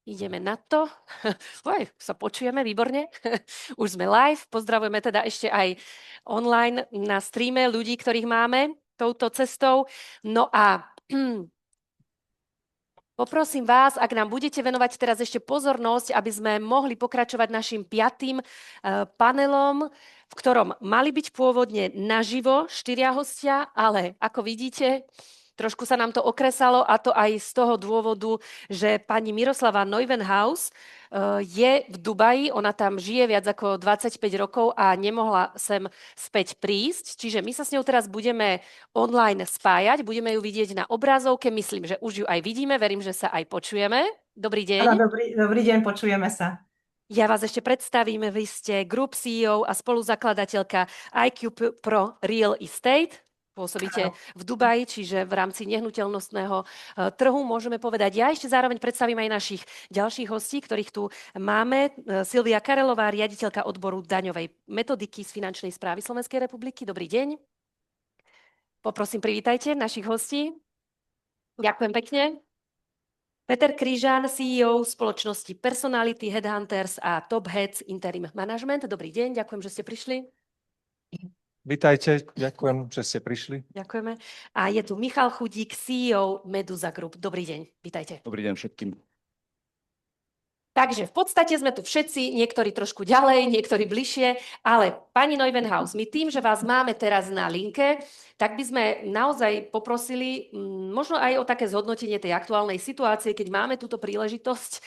Ideme na to. Oj, sa počujeme, výborne. Už sme live. Pozdravujeme teda ešte aj online na streame ľudí, ktorých máme touto cestou. No a poprosím vás, ak nám budete venovať teraz ešte pozornosť, aby sme mohli pokračovať našim piatým panelom, v ktorom mali byť pôvodne naživo 4 hostia, ale ako vidíte, trošku sa nám to okresalo a to aj z toho dôvodu, že pani Miroslava Neuwenhaus je v Dubaji, ona tam žije viac ako 25 rokov a nemohla sem späť prísť. Čiže my sa s ňou teraz budeme online spájať, budeme ju vidieť na obrazovke, myslím, že už ju aj vidíme, verím, že sa aj počujeme. Dobrý Áno, deň. dobrý deň, počujeme sa. Ja vás ešte predstavím, vy ste Group CEO a spoluzakladateľka IQ Pro Real Estate. Pôsobíte v Dubaji, čiže v rámci nehnuteľnostného trhu, môžeme povedať. Ja ešte zároveň predstavím aj našich ďalších hostí, ktorých tu máme. Silvia Karelová, riaditeľka odboru daňovej metodiky z Finančnej správy Slovenskej republiky. Dobrý deň. Poprosím, privítajte našich hostí. Ďakujem pekne. Peter Krížan, CEO spoločnosti Personality Headhunters a Top Heads Interim Management. Dobrý deň, ďakujem, že ste prišli. Vítajte, ďakujem, že ste prišli. Ďakujeme. A je tu Michal Chudík, CEO Meduza Group. Dobrý deň, vítajte. Dobrý deň všetkým. Takže v podstate sme tu všetci, niektorí trošku ďalej, niektorí bližšie, ale pani Neuwenhaus, my tým, že vás máme teraz na linke, tak by sme naozaj poprosili možno aj o také zhodnotenie tej aktuálnej situácie, keď máme túto príležitosť,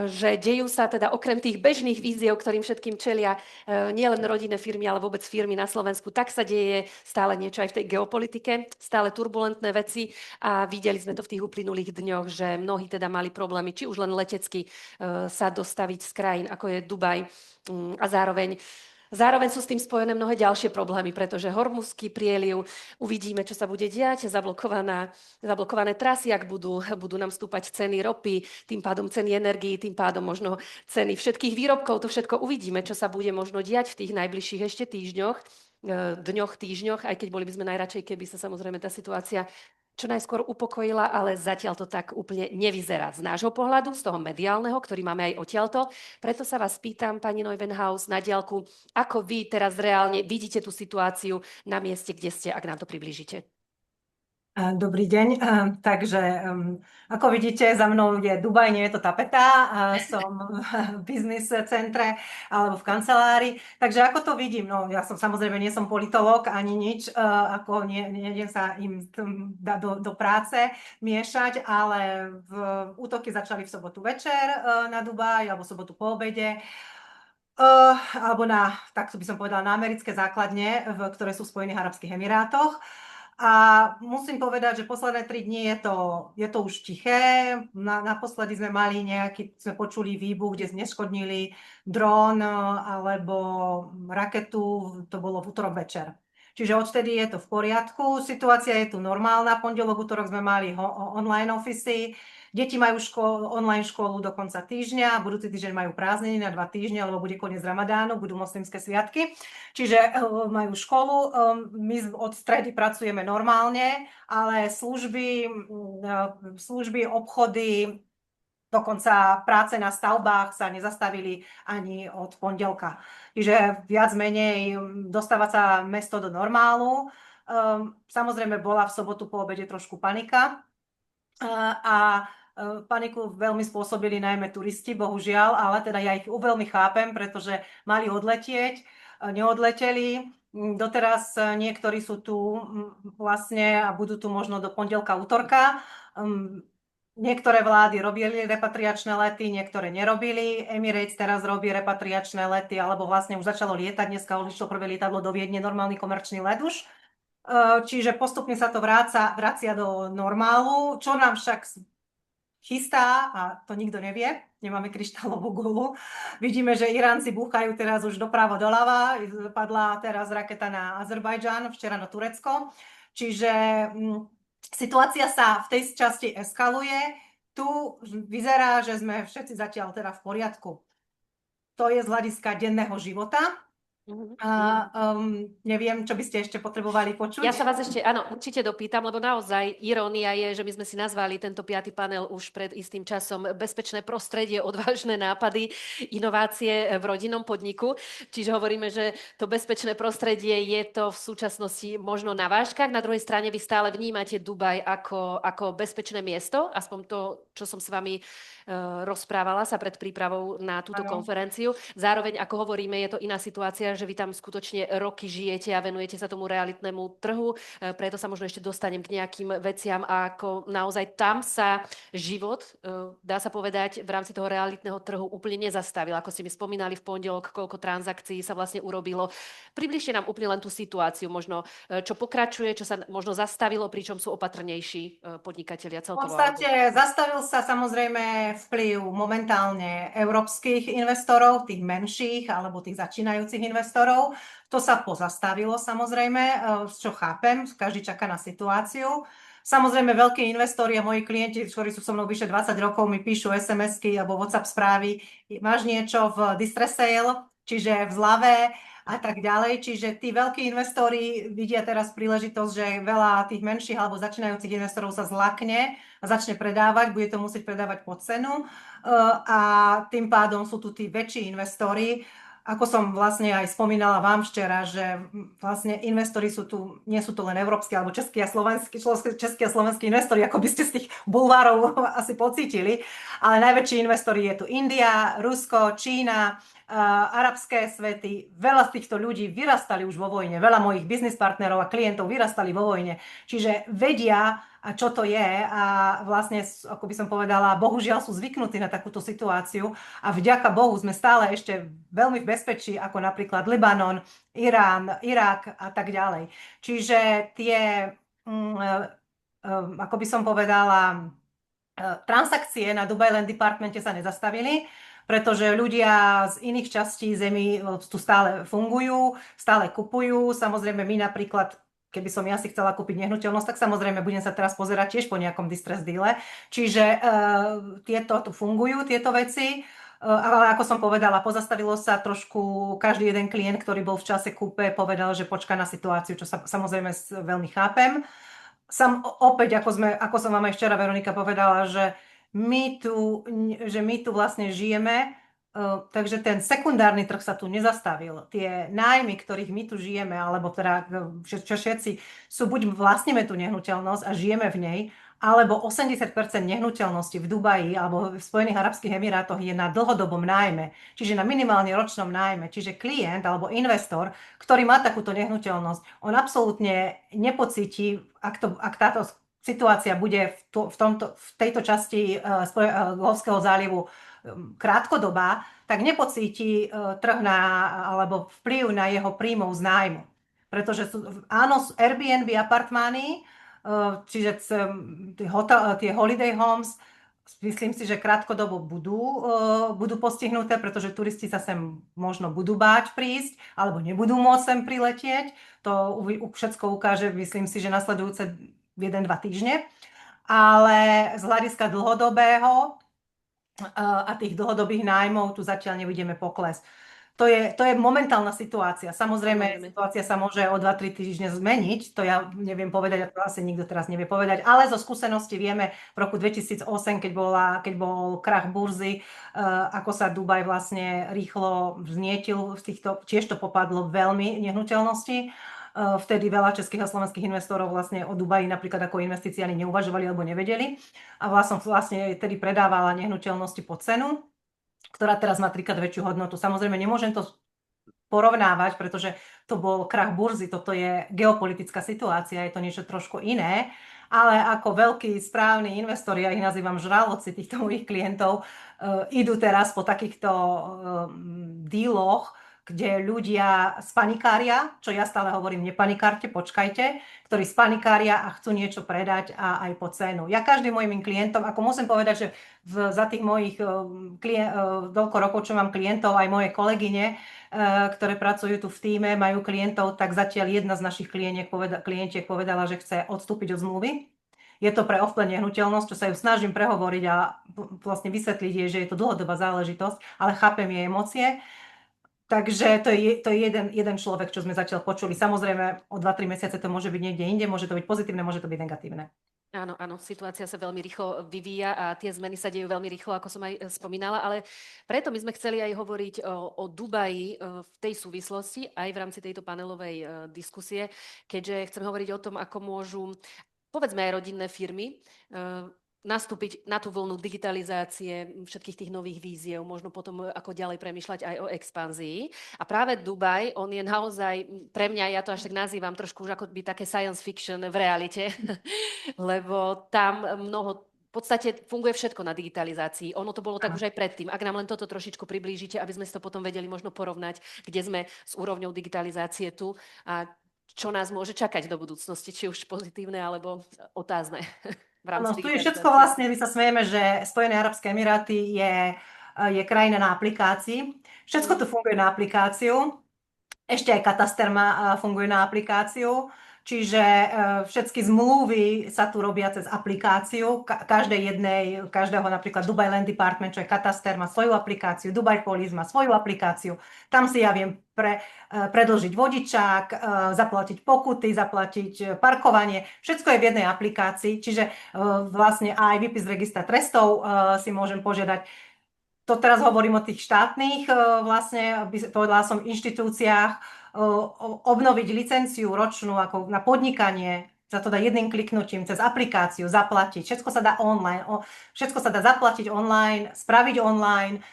že dejú sa teda okrem tých bežných víziev, ktorým všetkým čelia nielen rodinné firmy, ale vôbec firmy na Slovensku, tak sa deje stále niečo aj v tej geopolitike, stále turbulentné veci a videli sme to v tých uplynulých dňoch, že mnohí teda mali problémy, či už len letecky sa dostaviť z krajín, ako je Dubaj a Zároveň sú s tým spojené mnohé ďalšie problémy, pretože Hormuzský prieliv, uvidíme, čo sa bude diať, zablokované trasy, ak budú nám stúpať ceny ropy, tým pádom ceny energií, tým pádom možno ceny všetkých výrobkov, to všetko uvidíme, čo sa bude možno diať v tých najbližších ešte týždňoch, aj keď boli by sme najradšej, keby sa samozrejme tá situácia čo najskôr upokojila, ale zatiaľ to tak úplne nevyzerá z nášho pohľadu, z toho mediálneho, ktorý máme aj odtiaľto. Preto sa vás pýtam, pani Neuwenhaus, na diaľku, ako vy teraz reálne vidíte tú situáciu na mieste, kde ste, ak nám to priblížite. Dobrý deň. Takže, ako vidíte, za mnou je Dubaj, nie je to tapeta. Som v biznis centre alebo v kancelárii. Takže ako to vidím? No, ja som samozrejme nie som politológ ani nič, ako nejdem sa im do práce miešať, ale útoky začali v sobotu večer na Dubaj alebo v sobotu po obede. Alebo tak by som povedala, na americké základne, ktoré sú v Spojených arabských emirátoch. A musím povedať, že posledné 3 dni je to už tiché. Naposledy sme počuli výbuch, kde zneškodnili dron alebo raketu, to bolo v utorok večer. Čiže odtedy je to v poriadku, situácia je tu normálna, pondelok, utorok sme mali online office, deti majú online školu do konca týždňa, budúci týždeň majú prázdniny na 2 týždne, lebo bude koniec Ramadánu, budú moslimské sviatky. Čiže majú školu, my od stredy pracujeme normálne, ale služby, obchody, dokonca práce na stavbách sa nezastavili ani od pondelka. Čiže viac menej dostáva sa mesto do normálu. Samozrejme bola v sobotu po obede trošku panika a paniku veľmi spôsobili najmä turisti, bohužiaľ, ale teda ja ich veľmi chápem, pretože mali odletieť, neodleteli. Doteraz niektorí sú tu vlastne a budú tu možno do pondelka, útorka. Niektoré vlády robili repatriačné lety, niektoré nerobili. Emirates teraz robí repatriačné lety, alebo vlastne už začalo lietať. Dneska odišlo prvé lietadlo do Viedne, normálny komerčný let už. Čiže postupne sa to vracia do normálu, čo nám však chystá, a to nikto nevie, nemáme kryštálovú gulu. Vidíme, že Iránci búchajú teraz už doprava doľava, padla teraz raketa na Azerbajdžan, včera na Turecko. Čiže situácia sa v tej časti eskaluje. Tu vyzerá, že sme všetci zatiaľ teda v poriadku. To je z hľadiska denného života. Mhm. Neviem, čo by ste ešte potrebovali počuť. Ja sa vás ešte, áno, určite dopýtam, lebo naozaj irónia je, že my sme si nazvali tento 5. panel už pred istým časom Bezpečné prostredie, odvážne nápady, inovácie v rodinnom podniku. Čiže hovoríme, že to bezpečné prostredie je to v súčasnosti možno na vážkach. Na druhej strane vy stále vnímate Dubaj ako bezpečné miesto, aspoň to, čo som s vami rozprávala sa pred prípravou na túto konferenciu. Zároveň, ako hovoríme, je to iná situácia, že vy tam skutočne roky žijete a venujete sa tomu realitnému trhu. Preto sa možno ešte dostanem k nejakým veciam, ako naozaj tam sa život, dá sa povedať, v rámci toho realitného trhu úplne nezastavil. Ako ste mi spomínali v pondelok, koľko transakcií sa vlastne urobilo. Približte nám úplne len tú situáciu, možno čo pokračuje, čo sa možno zastavilo, pričom sú opatrnejší podnikatelia V celkovo. podstate zastavil sa samozrejme vplyv momentálne európskych investorov, tých menších alebo tých začínajúcich investorov. To sa pozastavilo samozrejme, čo chápem, každý čaká na situáciu. Samozrejme veľkí investori a moji klienti, ktorí sú so mnou vyše 20 rokov, mi píšu SMS-ky alebo WhatsApp správy, máš niečo v distress sale, čiže v zlave a tak ďalej. Čiže tí veľkí investori vidia teraz príležitosť, že veľa tých menších alebo začínajúcich investorov sa zlakne a začne predávať, bude to musieť predávať pod cenu a tým pádom sú tu tí väčší investori. Ako som vlastne aj spomínala vám včera, že vlastne investori sú tu, nie sú to len európski alebo českí a slovenskí investori, ako by ste z tých bulvárov asi pocítili, ale najväčší investori je tu India, Rusko, Čína, arabské svety. Veľa z týchto ľudí vyrastali už vo vojne, veľa mojich biznis partnerov a klientov vyrastali vo vojne, čiže vedia, čo to je a vlastne, ako by som povedala, bohužiaľ sú zvyknutí na takúto situáciu a vďaka Bohu sme stále ešte veľmi v bezpečí, ako napríklad Libanon, Irán, Irak a tak ďalej. Čiže tie, ako by som povedala, transakcie na Dubai Land Departmente sa nezastavili, pretože ľudia z iných častí zemi tu stále fungujú, stále kupujú. Samozrejme my napríklad, keby som ja si chcela kúpiť nehnuteľnosť, tak samozrejme budem sa teraz pozerať tiež po nejakom distress deale. Čiže tieto tu fungujú, tieto veci. Ale ako som povedala, pozastavilo sa trošku, každý jeden klient, ktorý bol v čase kúpe, povedal, že počká na situáciu, čo sa samozrejme veľmi chápem. Opäť, ako som vám aj včera Veronika povedala, že my tu vlastne žijeme, takže ten sekundárny trh sa tu nezastavil. Tie nájmy, ktorých my tu žijeme, alebo teda čo všetci sú, buď vlastníme tú nehnuteľnosť a žijeme v nej, alebo 80% nehnuteľnosti v Dubaji alebo v Spojených arabských emirátoch je na dlhodobom nájme, čiže na minimálne ročnom nájme. Čiže klient alebo investor, ktorý má takúto nehnuteľnosť, on absolútne nepocíti, ak táto situácia bude v tejto časti Golfského zálivu krátkodobá, tak nepocíti trh alebo vplyv na jeho príjmov z nájmu. Pretože áno, Airbnb apartmány, čiže tie holiday homes, myslím si, že krátkodobo budú postihnuté, pretože turisti sa sem možno budú báť prísť, alebo nebudú môcť sem priletieť. To všetko ukáže, myslím si, že nasledujúce 1-2 týždne. Ale z hľadiska dlhodobého a tých dlhodobých nájmov tu zatiaľ nevidíme pokles. To je momentálna situácia. Samozrejme, situácia sa môže o 2-3 týždne zmeniť, to ja neviem povedať, a to asi nikto teraz nevie povedať, ale zo skúsenosti vieme v roku 2008, keď bol krach burzy, ako sa Dubaj vlastne rýchlo vznietil, tiež to popadlo veľmi nehnuteľnosti. Vtedy veľa českých a slovenských investorov vlastne o Dubaji napríklad ako investície ani neuvažovali alebo nevedeli. A vlastne tedy predávala nehnuteľnosti po cenu, ktorá teraz má 3-krát väčšiu hodnotu. Samozrejme, nemôžem to porovnávať, pretože to bol krach burzy, toto je geopolitická situácia, je to niečo trošku iné, ale ako veľkí správni investori, ja ich nazývam žraloci týchto mojich klientov, idú teraz po takýchto díloch, kde ľudia spanikária, čo ja stále hovorím, nepanikárte, počkajte, ktorí spanikária a chcú niečo predať a aj po cenu. Ja každým mojim klientom, ako musím povedať, že za tých mojich toľko rokov, čo mám klientov, aj moje kolegyne, ktoré pracujú tu v tíme, majú klientov, tak zatiaľ jedna z našich klientiek povedala, že chce odstúpiť od zmluvy. Je to pre off-plan nehnuteľnosť, čo sa ju snažím prehovoriť a vlastne vysvetliť jej, že je to dlhodobá záležitosť, ale chápem jej emócie. Takže to je jeden človek, čo sme zatiaľ počuli. Samozrejme, o 2-3 mesiace to môže byť niekde inde, môže to byť pozitívne, môže to byť negatívne. Áno, áno, situácia sa veľmi rýchlo vyvíja a tie zmeny sa dejú veľmi rýchlo, ako som aj spomínala, ale preto my sme chceli aj hovoriť o Dubaji v tej súvislosti, aj v rámci tejto panelovej diskusie, keďže chceme hovoriť o tom, ako môžu, povedzme aj rodinné firmy, nastúpiť na tú vlnu digitalizácie, všetkých tých nových víziev, možno potom ako ďalej premýšľať aj o expanzii. A práve Dubaj, on je naozaj, pre mňa, ja to až tak nazývam trošku už ako by také science fiction v realite, lebo tam v podstate funguje všetko na digitalizácii. Ono to bolo tak už aj predtým. Ak nám len toto trošičku priblížite, aby sme si to potom vedeli možno porovnať, kde sme s úrovňou digitalizácie tu a čo nás môže čakať do budúcnosti, či už pozitívne alebo otázne. Áno, tu je všetko vlastne, my sa smejeme, že Spojené arabské emiráty je krajina na aplikácii. Všetko tu funguje na aplikáciu. Ešte aj kataster funguje na aplikáciu. Čiže všetky zmluvy sa tu robia cez aplikáciu. Každého napríklad Dubai Land Department, čo je kataster, má svoju aplikáciu, Dubai Police má svoju aplikáciu. Tam si ja viem predĺžiť vodičák, zaplatiť pokuty, zaplatiť parkovanie. Všetko je v jednej aplikácii, čiže vlastne aj výpis z registra trestov si môžem požiadať. To teraz hovorím o tých štátnych, vlastne povedala som inštitúciách, obnoviť licenciu ročnú ako na podnikanie, sa to dá jedným kliknutím cez aplikáciu, zaplatiť. Všetko sa dá online, všetko sa dá zaplatiť online, spraviť online,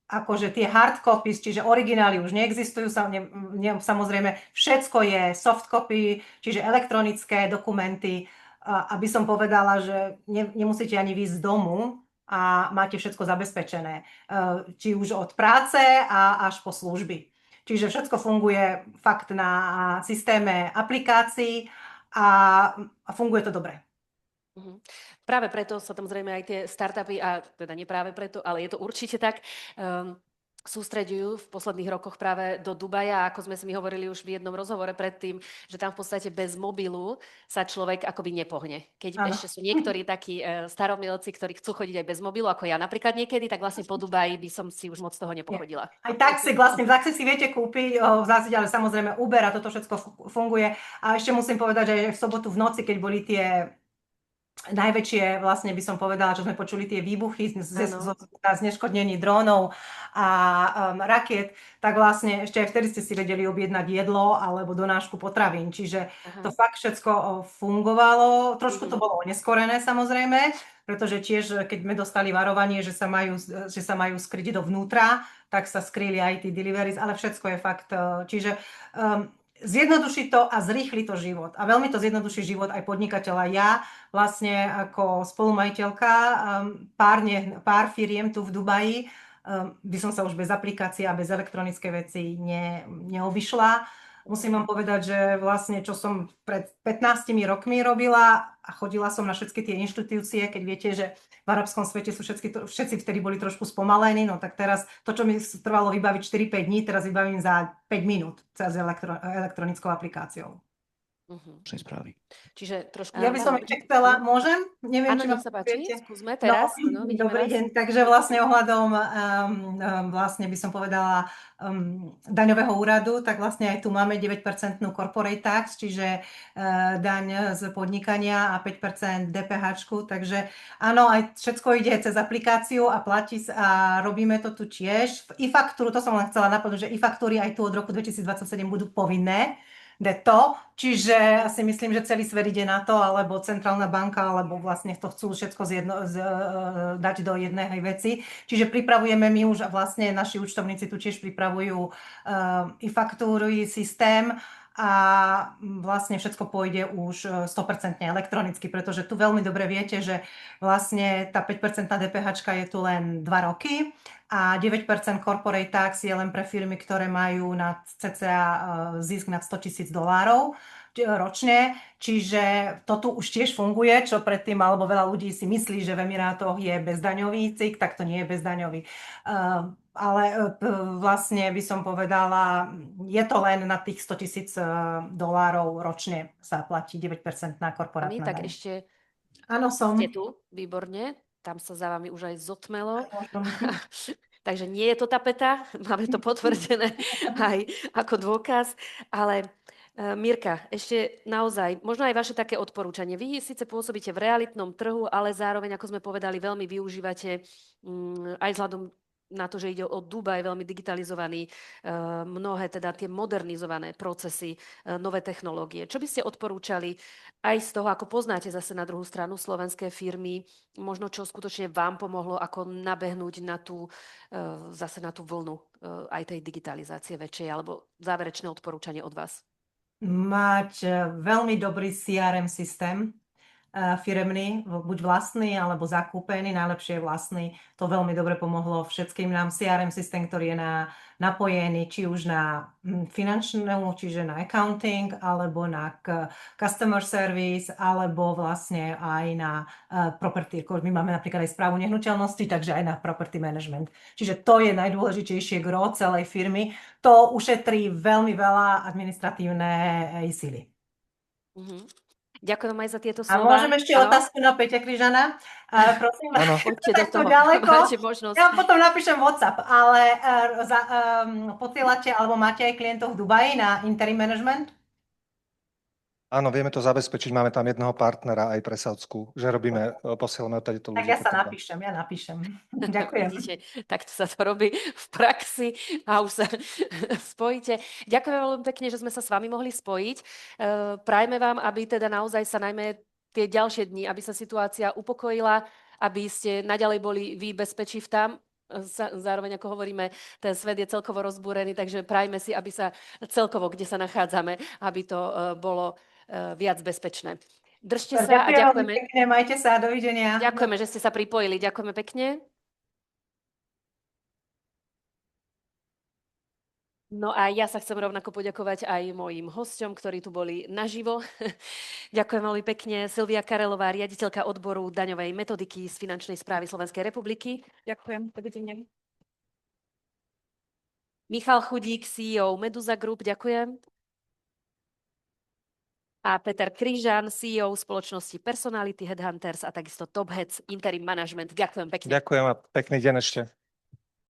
akože tie hard copies, čiže originály už neexistujú, samozrejme všetko je soft copy, čiže elektronické dokumenty, aby som povedala, že nemusíte ani výjsť z domu a máte všetko zabezpečené, či už od práce až po služby. Čiže všetko funguje fakt na systéme aplikácií a funguje to dobre. Práve preto sa tam zrejme aj tie startupy, a teda nie práve preto, ale je to určite tak, sústreďujú v posledných rokoch práve do Dubaja. Ako sme si my hovorili už v jednom rozhovore predtým, že tam v podstate bez mobilu sa človek akoby nepohne. Keď ešte sú niektorí takí staromilci, ktorí chcú chodiť aj bez mobilu, ako ja napríklad niekedy, tak vlastne po Dubaji by som si už moc toho nepochodila. Aj taxi si viete kúpiť v zásade, ale samozrejme Uber a toto všetko funguje. A ešte musím povedať, že v sobotu v noci, keď boli tie najväčšie, vlastne by som povedala, čo sme počuli, tie výbuchy z neškodnení drónov a rakiet, tak vlastne ešte aj vtedy ste si vedeli objednať jedlo alebo donášku potravín. Čiže to fakt všetko fungovalo. Trošku to bolo oneskorené samozrejme, pretože tiež, keď sme dostali varovanie, že sa majú skryť dovnútra, tak sa skryli aj tí deliveries, ale všetko je fakt. Čiže zjednoduší to a zrýchli to život. A veľmi to zjednoduší život aj podnikateľa. Ja vlastne ako spolumajiteľka pár firiem tu v Dubaji by som sa už bez aplikácie a bez elektronickej veci neobyšla. Musím vám povedať, že vlastne čo som pred 15 rokmi robila a chodila som na všetky tie inštitúcie, keď viete, že v arabskom svete sú všetci vtedy boli trošku spomalení, no tak teraz to, čo mi trvalo vybaviť 4-5 dní, teraz vybavím za 5 minút cez elektronickou aplikáciou. Čiže trošku... Ja by som ešte chcela, môžem? Neviem, áno, nech sa páči, skúsme teraz. Dobrý deň, takže vlastne ohľadom, vlastne by som povedala, daňového úradu, tak vlastne aj tu máme 9% corporate tax, čiže daň z podnikania a 5% DPH, takže áno, aj všetko ide cez aplikáciu a platí a robíme to tu tiež. E-faktúru, to som len chcela napovedať, že e-faktúry aj tu od roku 2027 budú povinné. Čiže asi myslím, že celý svet ide na to, alebo centrálna banka, alebo vlastne to chcú všetko dať do jednej veci. Čiže pripravujeme my už, vlastne naši účtovníci tu tiež pripravujú e-faktúry, systém a vlastne všetko pôjde už 100% elektronicky, pretože tu veľmi dobre viete, že vlastne tá 5% DPH je tu len 2 roky a 9% corporate tax je len pre firmy, ktoré majú cca zisk nad $100,000 ročne, čiže to tu už tiež funguje, čo predtým, alebo veľa ľudí si myslí, že v Emirátoch je bezdaňový cik, tak to nie je bezdaňový. Ale vlastne by som povedala, je to len na tých $100,000 ročne sa platí 9% na korporátne daň. Tak ešte áno, som. Ste tu, výborne. Tam sa za vami už aj zotmelo. Takže nie je to tapeta, máme to potvrdené aj ako dôkaz, ale Mirka, ešte naozaj, možno aj vaše také odporúčanie. Vy síce pôsobíte v realitnom trhu, ale zároveň, ako sme povedali, veľmi využívate aj vzhľadom na to, že ide o Dubaj, veľmi digitalizovaný, mnohé teda tie modernizované procesy, nové technológie. Čo by ste odporúčali aj z toho, ako poznáte zase na druhú stranu slovenské firmy, možno čo skutočne vám pomohlo, ako nabehnúť na tú, zase na tú vlnu aj tej digitalizácie väčšej, alebo záverečné odporúčanie od vás? Mať veľmi dobrý CRM systém firemný, buď vlastný alebo zakúpený, najlepšie je vlastný. To veľmi dobre pomohlo všetkým nám. CRM systém, ktorý je napojený či už na finančnú, čiže na accounting, alebo na customer service, alebo vlastne aj na property. My máme napríklad aj správu nehnuteľnosti, takže aj na property management. Čiže to je najdôležitejšie gro celej firmy. To ušetrí veľmi veľa administratívnej síly. Ďakujem aj za tieto A slova. môžem ešte otázku na Peťa Križana? Prosím, Áno. Poďte do toho, ďaleko. máte možnosť. Ja potom napíšem WhatsApp, ale posielate alebo máte aj klientov v Dubaji na interim management? Áno, vieme to zabezpečiť. Máme tam jedného partnera aj pre Saudsku, že posielame odtedy to Tak ľudí. ja napíšem. Ďakujem. Vidíte, takto sa to robí v praxi a už sa spojíte. Ďakujem veľmi pekne, že sme sa s vami mohli spojiť. Prajme vám, aby teda naozaj sa najmä tie ďalšie dni, aby sa situácia upokojila, aby ste naďalej boli vy bezpečí tam. Zároveň, ako hovoríme, ten svet je celkovo rozbúrený, takže prajme si, aby sa celkovo, kde sa nachádzame, aby to bolo viac bezpečné. Držte sa a ďakujeme. Pekne, majte sa, dovidenia. Ďakujeme, že ste sa pripojili. Ďakujeme pekne. No a ja sa chcem rovnako poďakovať aj mojim hosťom, ktorí tu boli naživo. Ďakujem veľmi pekne. Silvia Karelová, riaditeľka odboru daňovej metodiky z Finančnej správy Slovenskej republiky. Ďakujem, dovidenia. Michal Chudík, CEO Meduza Group, ďakujem. A Peter Križan, CEO spoločnosti Personality Headhunters a takisto Top Heads Interim Management. Ďakujem pekne. Ďakujem a pekný deň ešte.